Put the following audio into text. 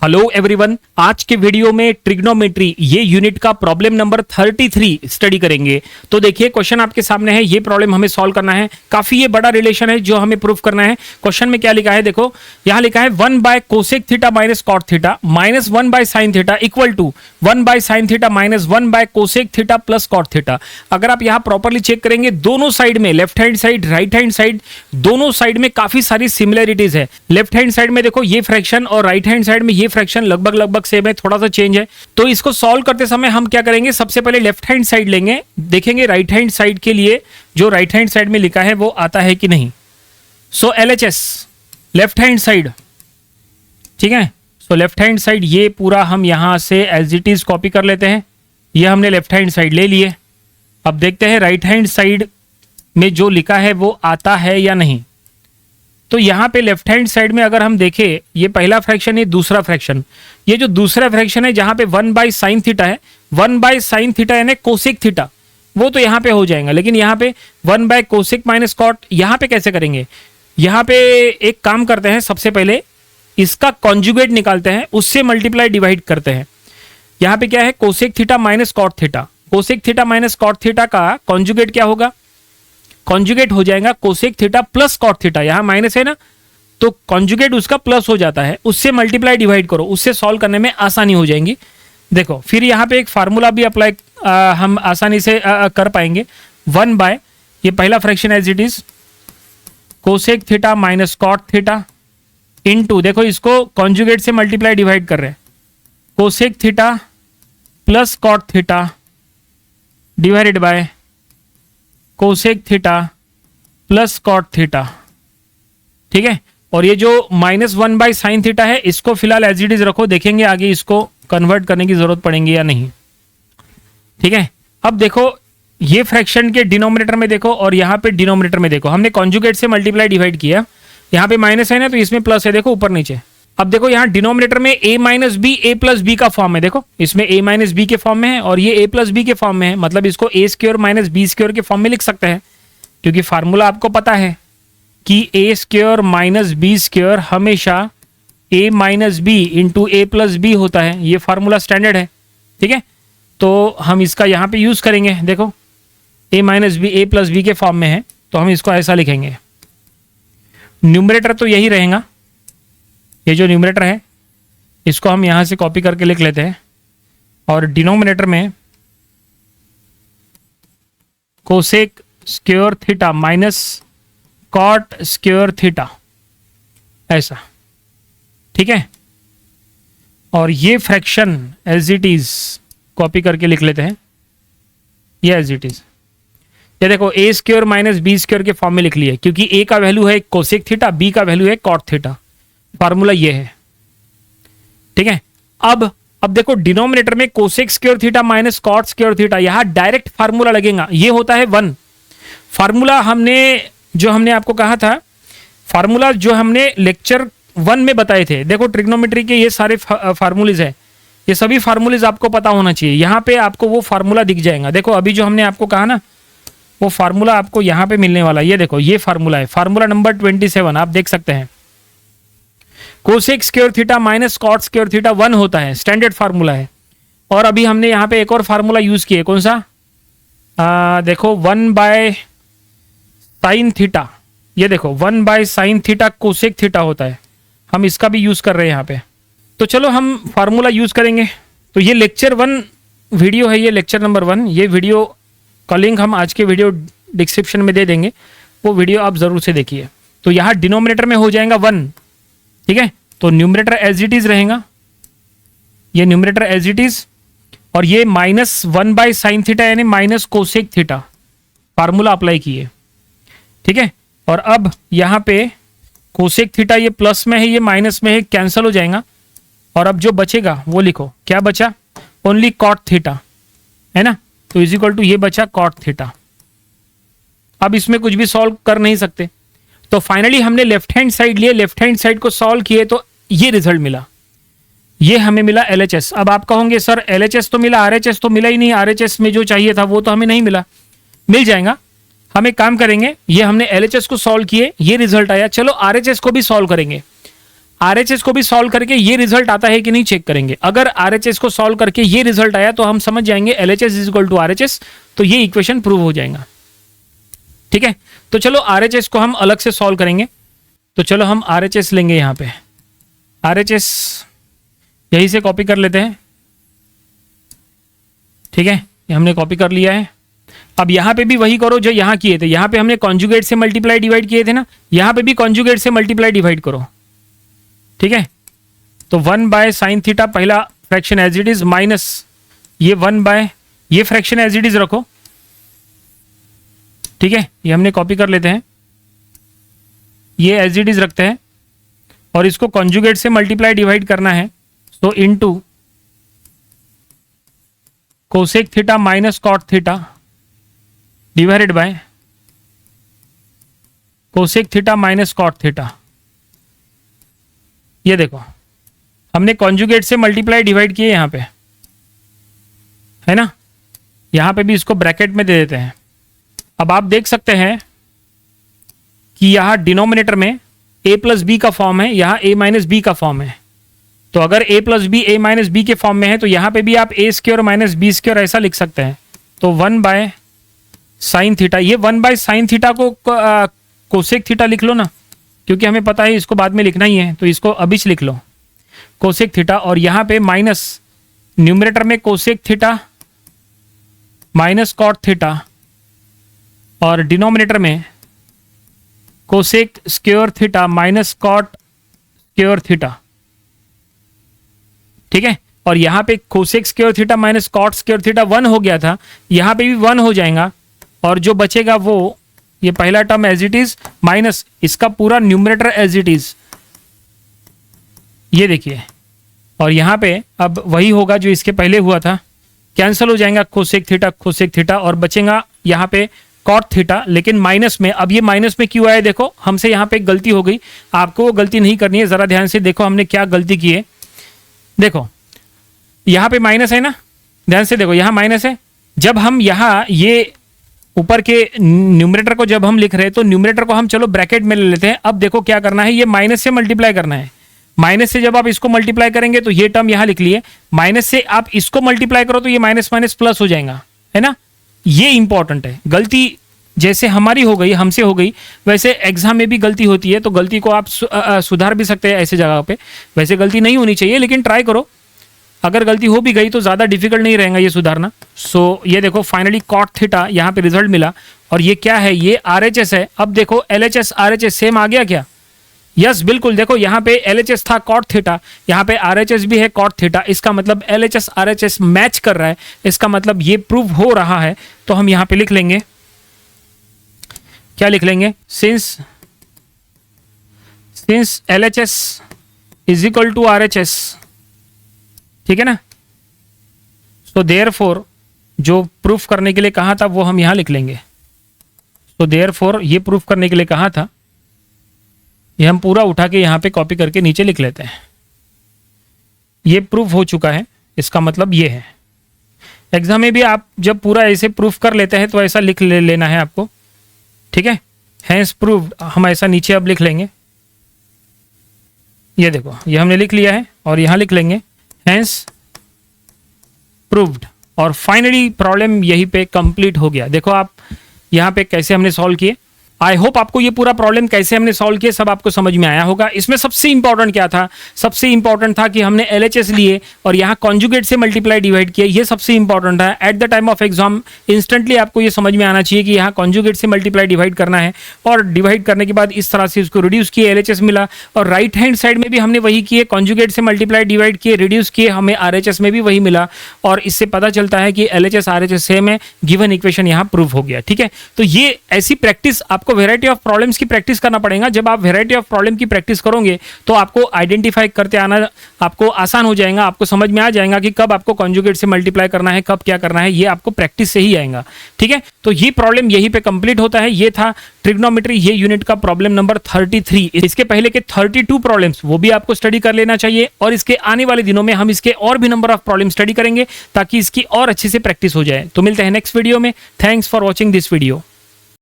Hello everyone, आज के video में ट्रिग्नोमेट्री ये यूनिट का प्रॉब्लम नंबर 33 स्टडी करेंगे। तो देखिए क्वेश्चन आपके सामने है, ये प्रॉब्लम हमें सॉल्व करना है। काफी ये बड़ा रिलेशन है जो हमें प्रूफ करना है। क्वेश्चन में क्या लिखा है, देखो यहां लिखा है 1 by cosec theta minus cot theta minus 1 by sine theta equal to 1 by sine theta minus 1 by cosec theta plus cot theta. अगर आप यहां प्रॉपरली चेक करेंगे, दोनों साइड में, left hand side right hand side, दोनों side में काफी सारी सिमिलरिटीज है। लेफ्ट हैंड साइड में देखो ये फ्रैक्शन और राइट हैंड साइड में ये फ्रैक्शन लगभग सेम है, थोड़ा सा चेंज है। तो इसको सॉल्व करते समय हम क्या करेंगे, सबसे पहले लेफ्ट हैंड साइड लेंगे, देखेंगे राइट हैंड साइड के लिए जो राइट हैंड साइड में लिखा है वो आता है कि नहीं। सो LHS लेफ्ट हैंड साइड, ठीक है। सो लेफ्ट हैंड साइड ये पूरा हम यहां से एज इट इज कॉपी कर लेते हैं। ये हमने लेफ्ट हैंड साइड ले लिए। अब देखते हैं राइट हैंड साइड में जो लिखा है वो आता है या नहीं। तो यहाँ पे लेफ्ट हैंड साइड में अगर हम देखें, ये पहला फ्रैक्शन, ये दूसरा फ्रैक्शन, ये जो दूसरा फ्रैक्शन है जहां पे 1 बाय साइन थीटा है, 1 बाय साइन थीटा यानी कोसेक थीटा, वो तो यहाँ पे हो जाएगा। लेकिन यहाँ पे 1 बाय कोसेक माइनस कॉट, यहाँ पे कैसे करेंगे। यहाँ पे एक काम करते हैं, सबसे पहले इसका कॉन्जुगेट निकालते हैं, उससे मल्टीप्लाई डिवाइड करते हैं। यहाँ पे क्या है, cosec theta minus cot theta. Cosec theta minus cot theta का कॉन्जुगेट क्या होगा, कॉन्जुगेट हो जाएगा cosec theta plus cot theta. यहां माइनस है ना, तो कॉन्जुगेट उसका प्लस हो जाता है, उससे मल्टीप्लाई डिवाइड करो, उससे सॉल्व करने में आसानी हो जाएगी। देखो फिर यहां पे एक फार्मूला भी अप्लाई हम आसानी से कर पाएंगे। 1 बाय, ये पहला fraction as it is cosec theta minus cot theta into, देखो इसको कॉन्जुगेट से मल्टीप्लाई डिवाइड कर रहे हैं, cosec theta plus cot theta divided by cosec theta plus cot theta, ठीक है। और ये जो -1 बाय साइन थीटा है, इसको फिलहाल एज इट इज रखो, देखेंगे आगे इसको कन्वर्ट करने की जरूरत पड़ेगी या नहीं, ठीक है। अब देखो ये फ्रैक्शन के डिनोमिनेटर में देखो और यहाँ पे डिनोमिनेटर में देखो, हमने कॉन्जुगेट से मल्टीप्लाई डिवाइड किया। यहाँ पे माइनस है ना, तो इसमें प्लस है, देखो ऊपर नीचे। अब देखो यहाँ डिनोमिनेटर में a minus B A plus B का फॉर्म है, देखो इसमें a माइनस बी के फॉर्म में है और ये a प्लस बी के फॉर्म में है, मतलब इसको a square minus B square के फॉर्म में लिख सकते हैं, क्योंकि फार्मूला आपको पता है कि a square minus B square हमेशा a minus b into a plus b होता है। ये फार्मूला स्टैंडर्ड है, ठीक है। तो हम इसका यहाँ पे यूज करेंगे। देखो a minus B A plus B के फॉर्म में है, तो हम इसको ऐसा लिखेंगे। न्यूमरेटर तो यही रहेगा, ये जो न्यूमरेटर है इसको हम यहां से कॉपी करके लिख लेते हैं, और डिनोमिनेटर में cosec square theta minus cot square theta, ऐसा, ठीक है। और ये fraction as it is copy करके लिख लेते हैं, ये एज इट इज। ये देखो a square minus B square के फॉर्म में लिख लिया, क्योंकि a का वैल्यू है कोसेक थीटा, b का वैल्यू है कॉट थीटा। फार्मूला ये है, ठीक है। अब देखो डिनोमिनेटर में cosec square theta minus cot square theta, यहां डायरेक्ट फार्मूला लगेगा, ये होता है 1। फार्मूला हमने आपको कहा था, फार्मूला जो हमने लेक्चर 1 में बताए थे। देखो ट्रिग्नोमेट्री के ये सारे फार्मूलेज है, ये सभी फार्मूलेज आपको पता होना चाहिए। यहां पे आपको वो फार्मूला दिख जाएगा। देखो अभी जो हमने आपको कहा ना, वो फार्मूला आपको यहां पे मिलने वाला है। ये देखो ये फार्मूला है, फार्मूला नंबर 27, आप देख सकते हैं। Cosec square theta minus cot square theta 1 होता है, स्टैंडर्ड फार्मूला है। और अभी हमने यहाँ पे एक और फार्मूला यूज किया, कौन सा, देखो 1 बाय साइन थीटा, ये देखो 1 by sine theta cosec theta होता है, हम इसका भी यूज कर रहे हैं यहाँ पे। तो चलो हम फार्मूला यूज करेंगे। तो ये लेक्चर 1 वीडियो है, ये लेक्चर नंबर 1। ये वीडियो का लिंक हम आज के वीडियो डिस्क्रिप्शन में दे देंगे, वो वीडियो आप जरूर से देखिए। तो यहाँ डिनोमिनेटर में हो जाएगा 1, ठीक है। तो न्यूमरेटर एज इट इज रहेगा, ये न्यूमरेटर एज इट इज, और ये -1 बाय साइन थीटा यानी minus cosec theta, formula apply किए, ठीक है। और अब यहाँ पे कोसेक थीटा ये प्लस में है, ये माइनस में है, कैंसिल हो जाएगा। और अब जो बचेगा वो लिखो, क्या बचा, ओनली कॉट थीटा, है ना। तो इज इक्वल टू ये बचा कॉट थीटा। अब इसमें कुछ भी सॉल्व कर नहीं सकते, तो फाइनली हमने लेफ्ट हैंड साइड लिए, लेफ्ट हैंड साइड को सॉल्व किए तो ये रिजल्ट मिला, ये हमें मिला LHS। अब आप कहोगे सर LHS तो मिला, RHS तो मिला ही नहीं, RHS में जो चाहिए था वो तो हमें नहीं मिला। मिल जाएगा, हम एक काम करेंगे, ये हमने LHS को सॉल्व किए, ये रिजल्ट आया, चलो RHS को भी सॉल्व करेंगे। RHS को भी सॉल्व करके ये रिजल्ट आता है कि नहीं चेक करेंगे। अगर RHS को सॉल्व करके ये रिजल्ट आया तो हम समझ जाएंगे LHS is equal to RHS, तो ये इक्वेशन प्रूव हो जाएगा। ठीक है, तो चलो RHS को हम अलग से सॉल्व करेंगे। तो चलो हम RHS लेंगे, यहाँ पे RHS यहीं से कॉपी कर लेते हैं। ठीक है, ये हमने कॉपी कर लिया है। अब यहाँ पे भी वही करो जो यहाँ किए थे। यहाँ पे हमने कॉन्जुगेट से मल्टीप्लाई डिवाइड किए थे ना, यहाँ पे भी कॉन्जुगेट से मल्टीप्लाई डिवाइड करो। ठीक है, तो 1 बाय साइन थीटा पहला fraction as it is minus ये 1 बाय ये फ्रैक्शन एज इट इज रखो। ठीक है, ये हमने कॉपी कर लेते हैं, ये एज इट इज रखते हैं और इसको कॉन्जुगेट से मल्टीप्लाई डिवाइड करना है। तो into cosec theta minus cot theta divided by cosec theta minus cot theta. ये देखो हमने कॉन्जुगेट से मल्टीप्लाई डिवाइड किए यहाँ पे, है ना। यहाँ पे भी इसको ब्रैकेट में दे देते हैं। अब आप देख सकते हैं कि यहाँ डिनोमिनेटर में a प्लस बी का फॉर्म है, यहाँ a माइनस बी का फॉर्म है। तो अगर a plus b a minus B के फॉर्म में है तो यहाँ पे भी आप a square minus B square ऐसा लिख सकते हैं। तो 1 बाय साइन थीटा, ये 1 बाय साइन थीटा को कोसेक थीटा लिख लो ना, क्योंकि हमें पता है इसको बाद में लिखना ही है, तो इसको अभी से लिख लो कोसेक थीटा। और यहाँ पे माइनस न्यूमरेटर में cosec theta minus cot theta और डिनोमिनेटर में cosec square theta minus cot square theta. ठीक है, और यहाँ पे cosec square theta minus cot square theta 1 हो गया था, यहाँ पे भी 1 हो जाएगा और जो बचेगा वो ये पहला term as it is minus इसका पूरा न्यूमरेटर एज इट इज, ये देखिए। और यहाँ पे अब वही होगा जो इसके पहले हुआ था, कैंसिल हो जाएगा कोसेक थीटा और बचेगा यहाँ पे कॉट थीटा, लेकिन माइनस में। अब ये माइनस में क्यों आया, देखो हमसे यहाँ पे एक गलती हो गई, आपको वो गलती नहीं करनी है। जरा ध्यान से देखो हमने क्या गलती की है। देखो यहाँ पे माइनस है ना, ध्यान से देखो यहाँ माइनस है। जब हम यहाँ ये ऊपर के न्यूमरेटर को जब हम लिख रहे हैं तो न्यूमरेटर को हम चलो ब्रैकेट में ले लेते हैं। अब देखो क्या करना है, ये माइनस से मल्टीप्लाई करना है। माइनस से जब आप इसको मल्टीप्लाई करेंगे तो ये टर्म यहाँ लिख लिए, माइनस से आप इसको मल्टीप्लाई करो तो ये माइनस माइनस प्लस हो जाएगा, है ना। ये इंपॉर्टेंट है। गलती जैसे हमारी हो गई, हमसे हो गई, वैसे एग्जाम में भी गलती होती है, तो गलती को आप सुधार भी सकते हैं ऐसे जगह पे। वैसे गलती नहीं होनी चाहिए, लेकिन ट्राई करो। अगर गलती हो भी गई तो ज़्यादा डिफिकल्ट नहीं रहेगा ये सुधारना। सो ये देखो फाइनली कॉट थीटा यहाँ पे रिजल्ट मिला, और ये क्या है, ये RHS है। अब देखो LHS RHS सेम आ गया क्या, यस बिल्कुल। देखो यहाँ पे LHS था कॉट थीटा, यहाँ पे RHS भी है कॉट थीटा। इसका मतलब LHS RHS मैच कर रहा है, इसका मतलब ये प्रूव हो रहा है। तो हम यहाँ पे लिख लेंगे, क्या लिख लेंगे, since LHS is equal to RHS। ठीक है ना। सो देयरफॉर जो प्रूफ करने के लिए कहा था वो हम यहां लिख लेंगे। तो देयरफॉर ये प्रूफ करने के लिए कहा था, ये हम पूरा उठा के यहां पे कॉपी करके नीचे लिख लेते हैं। ये प्रूफ हो चुका है, इसका मतलब ये है। एग्जाम में भी आप जब पूरा ऐसे प्रूफ कर लेते हैं तो ऐसा लिख लेना है आपको। ठीक है, हैंस प्रूव्ड हम ऐसा नीचे अब लिख लेंगे। ये देखो ये हमने लिख लिया है और यहां लिख लेंगे हैंस प्रूव्ड। और फाइनली प्रॉब्लम यहीं पे कंप्लीट हो गया। देखो आप यहाँ पे कैसे हमने सॉल्व किए। आई होप आपको ये पूरा प्रॉब्लम कैसे हमने सॉल्व किया सब आपको समझ में आया होगा। इसमें सबसे इंपॉर्टेंट क्या था, सबसे इंपॉर्टेंट था कि हमने LHS लिए और यहाँ कॉन्जुगेट से मल्टीप्लाई डिवाइड किया, ये सबसे इंपॉर्टेंट है। At the time of exam instantly आपको ये समझ में आना चाहिए कि यहाँ कॉन्जुगेट से मल्टीप्लाई डिवाइड करना है, और डिवाइड करने के बाद इस तरह से उसको रिड्यूस किए, LHS मिला। और राइट हैंड साइड में भी हमने वही किए, कॉन्जुगेट से मल्टीप्लाई डिवाइड किए, रिड्यूस किए, हमें RHS में भी वही मिला। और इससे पता चलता है कि LHS RHS सेम है, गिवन इक्वेशन यहाँ प्रूव हो गया। ठीक है, तो ये ऐसी प्रैक्टिस आपको वेराइटी ऑफ प्रॉब्लम्स की प्रैक्टिस करना पड़ेगा। जब आप वेराइटी ऑफ प्रॉब्लम की प्रैक्टिस करोगे तो आपको आइडेंटिफाई करते आना आपको आसान हो जाएगा, आपको समझ में आ जाएगा कि कब आपको कॉन्जुगेट से मल्टीप्लाई करना है, कब क्या करना है, ये आपको प्रैक्टिस से ही आएगा। ठीक है, तो ये प्रॉब्लम यहीं पे कंप्लीट होता है। ये था ट्रिग्नोमेट्री ये यूनिट का प्रॉब्लम नंबर 33। इसके पहले के 32 प्रॉब्लम्स वो भी आपको स्टडी कर लेना चाहिए, और इसके आने वाले दिनों में हम इसके और भी नंबर ऑफ प्रॉब्लम स्टडी करेंगे ताकि इसकी और अच्छे से प्रैक्टिस हो जाए। तो मिलते हैं नेक्स्ट वीडियो में। Thanks for watching this video.